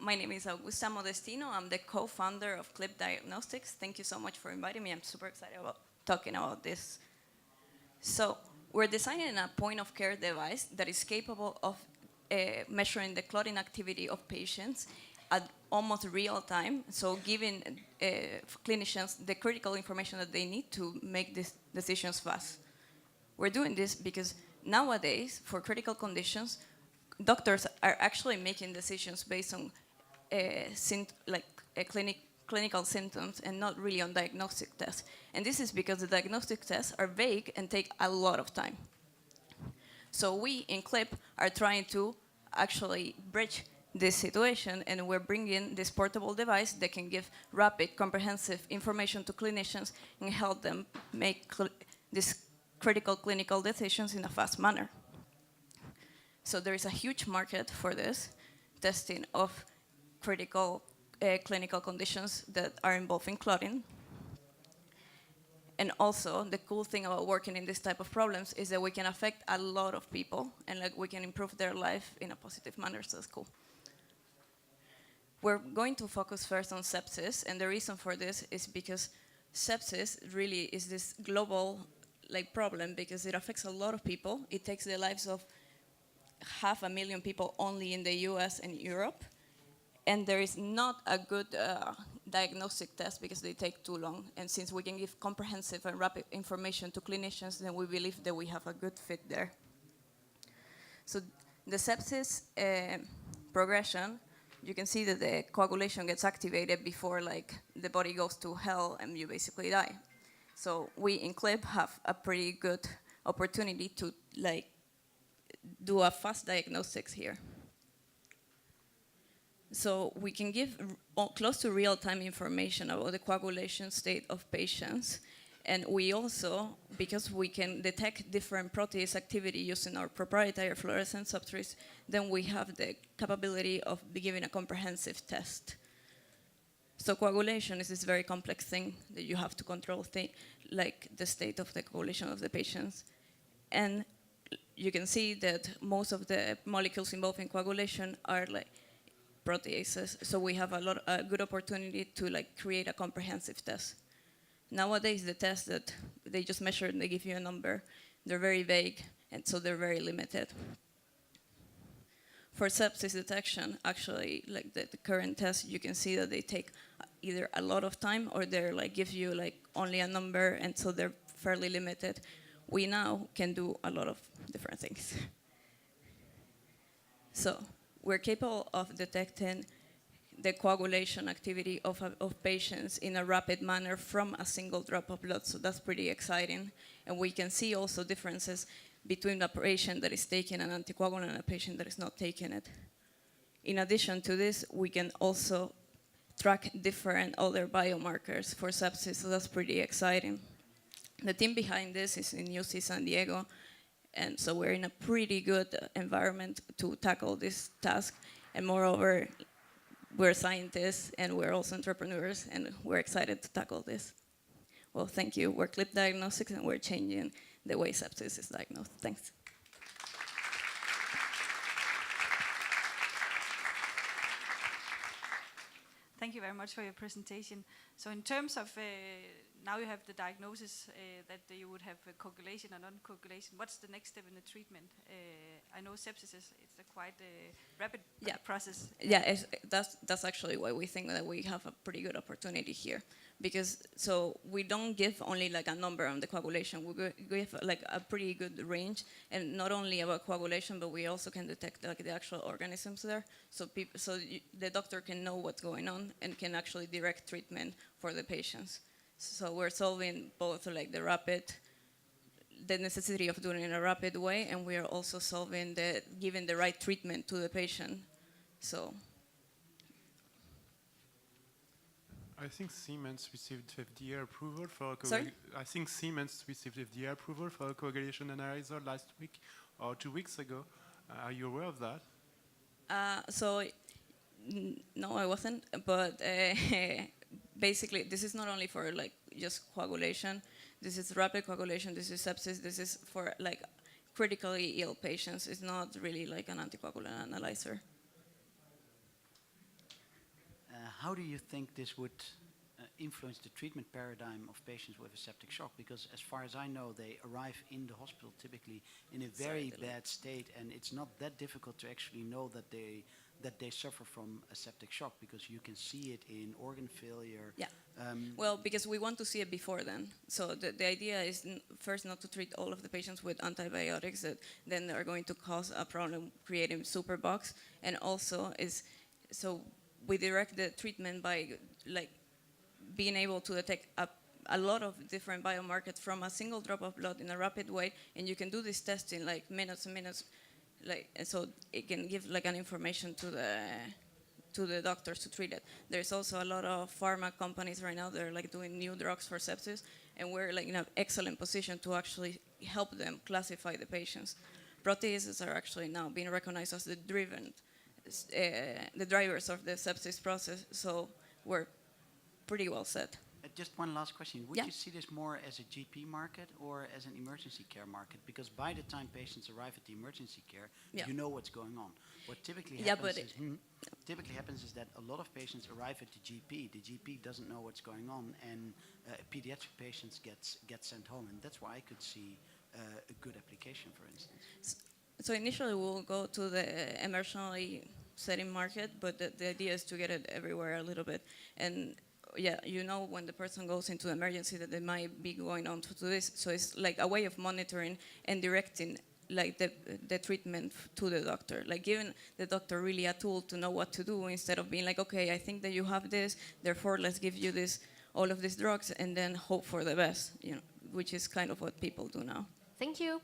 My name is Modestino. I'm the co-founder of Diagnostics. Thank you so much for inviting me. I'm super excited about talking about this. So we're designing a point-of-care device that is capable of measuring the clotting activity of patients at almost real time, so giving clinicians the critical information that they need to make these decisions fast. We're doing this because nowadays, for critical conditions, doctors are actually making decisions based on clinical symptoms and not really on diagnostic tests. And this is because the diagnostic tests are vague and take a lot of time. So we in CLIP are trying to actually bridge this situation, and we're bringing this portable device that can give rapid, comprehensive information to clinicians and help them make these critical clinical decisions in a fast manner. So there is a huge market for this testing of critical clinical conditions that are involving clotting. And also, the cool thing about working in this type of problems is that we can affect a lot of people and we can improve their life in a positive manner, so that's cool. We're going to focus first on sepsis, and the reason for this is because sepsis really is this global problem because it affects a lot of people. It takes the lives of 500,000 people only in the US and Europe. And there is not a good diagnostic test because they take too long. And since we can give comprehensive and rapid information to clinicians, then we believe that we have a good fit there. So the sepsis progression, you can see that the coagulation gets activated before the body goes to hell and you basically die. So we in CLIP have a pretty good opportunity to do a fast diagnostics here. So we can give close to real-time information about the coagulation state of patients. And we also, because we can detect different protease activity using our proprietary fluorescent substrates, then we have the capability of giving a comprehensive test. So coagulation is this very complex thing that you have to control, like the state of the coagulation of the patients. And you can see that most of the molecules involved in coagulation are proteases, so we have a good opportunity to create a comprehensive test. Nowadays, the tests that they just measure and they give you a number, they're very vague, and so they're very limited. For sepsis detection, actually, the current tests, you can see that they take either a lot of time or they're give you only a number, and so they're fairly limited. We now can do a lot of different things. So we're capable of detecting the coagulation activity of patients in a rapid manner from a single drop of blood, so that's pretty exciting. And we can see also differences between a patient that is taking an anticoagulant and a patient that is not taking it. In addition to this, we can also track different other biomarkers for sepsis, so that's pretty exciting. The team behind this is in UC San Diego, and so we're in a pretty good environment to tackle this task. And moreover, we're scientists and we're also entrepreneurs, and we're excited to tackle this. Well, thank you. We're CLIP Diagnostics, and we're changing the way sepsis is diagnosed. Thanks. Thank you very much for your presentation. So in terms of, now you have the diagnosis that you would have coagulation and non-coagulation. What's the next step in the treatment? I know sepsis is a quite rapid process. Yeah, that's actually why we think that we have a pretty good opportunity here. Because so we don't give only a number on the coagulation. We give a pretty good range, and not only about coagulation, but we also can detect the actual organisms there. So the doctor can know what's going on and can actually direct treatment for the patients. So we're solving both the necessity of doing it in a rapid way, and we are also solving giving the right treatment to the patient. So I think Siemens received FDA approval for Sorry? I think Siemens received FDA approval for a coagulation analyzer last week or 2 weeks ago. Are you aware of that? No, I wasn't. But basically, this is not only for just coagulation. This is rapid coagulation. This is sepsis. This is for critically ill patients. It's not really an anticoagulant analyzer. how do you think this would influence the treatment paradigm of patients with a septic shock? Because as far as I know, they arrive in the hospital typically in a very bad state, and it's not that difficult to actually know that they suffer from a septic shock, because you can see it in organ failure. Yeah. Well, because we want to see it before then. So the idea is first not to treat all of the patients with antibiotics that then are going to cause a problem creating superbugs. And also is, so we direct the treatment by like being able to detect a lot of different biomarkers from a single drop of blood in a rapid way. And you can do this testing like minutes and minutes, like, and so it can give like an information to the doctors to treat it. There's also a lot of pharma companies right now that are like doing new drugs for sepsis, and we're like in an excellent position to actually help them classify the patients. Proteases are actually now being recognized as the drivers of the sepsis process, so we're pretty well set. Just one last question. Would Yeah. you see this more as a GP market or as an emergency care market? Because by the time patients arrive at the emergency care, Yeah. you know what's going on. What typically Yeah, happens but typically happens is that a lot of patients arrive at the GP. The GP doesn't know what's going on, and pediatric patients get sent home, and that's why I could see a good application, for instance. So initially we'll go to the emergency setting market, but the idea is to get it everywhere a little bit. And yeah, you know when the person goes into emergency that they might be going on to this. So it's like a way of monitoring and directing like the treatment to the doctor, like giving the doctor really a tool to know what to do, instead of being like, okay, I think that you have this, therefore let's give you this, all of these drugs, and then hope for the best, you know, which is kind of what people do now. Thank you.